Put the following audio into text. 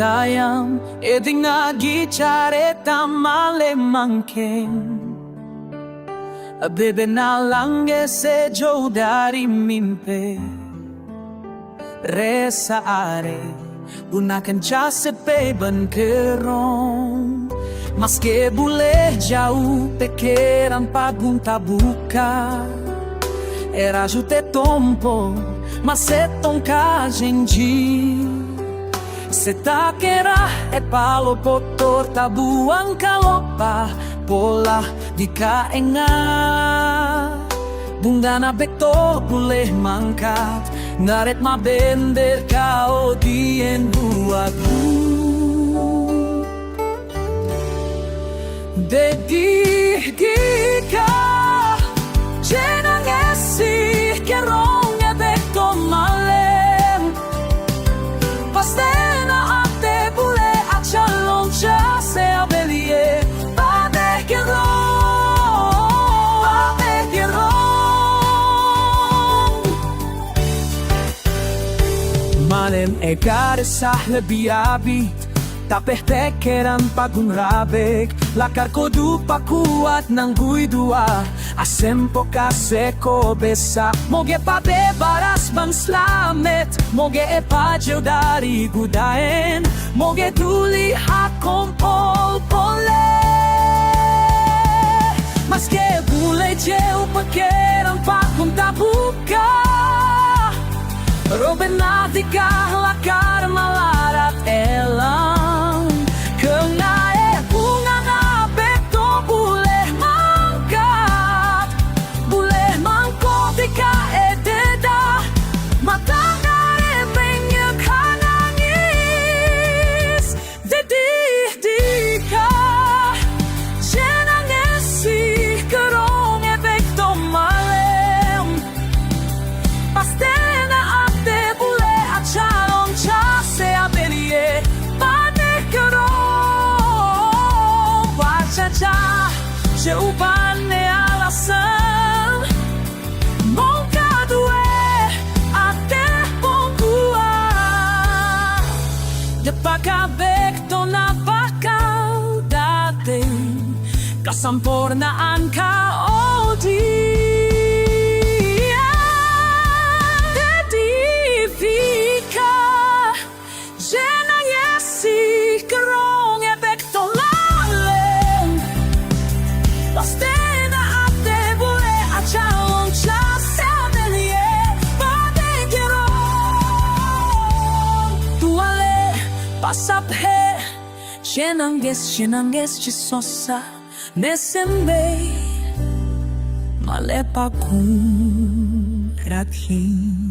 sayang eding nagichareta malemangken Bebe na langge se jo dari mimpe Resa are gunakan jasa peban kerong Maske boleh jauh pikiran pagunta buka Era jute tompo mas setong kajenji Se takera e palo potor tabuang kalopa Pola di kaenga Bungana bekto boleh mangkat Ngaret mabender kau dien buatku Dedih dika Jenang esih kerong e bekto malem Pastena ate bule achalon chase abelie Pade kerong Malem e gare sahle biabi Tapeh tekeran pagun rabek Lakar ko dupa kuat nang guidua Asempo kaseko besa Moge pa bebaras bang slamet Moge e pajeu dari gudaen Moge tuli hakon pol pole Maske bule jeu pakeran pagun tabuka Roben nadika lakar malarat elang Kena bunga na beto boleh mangkat Boleh mangkot ika ededa Mata ngare banyak hanangis Dedih dika Jenang esih kerong e bekto malem Pastena ate bule achalon chase abelie Pane kerong Wajaja Jawabannya alasan Mongka due ate pongkua Depaka bekto na bakal dating Kasampurnaan ka odi Dedivika Jenang esih kerong e bekto lalem Pastena ate bule achalon chase abelie Pade kerong Tuale pasaphe Shenanges chisosa Nesembe Malepa kun rathin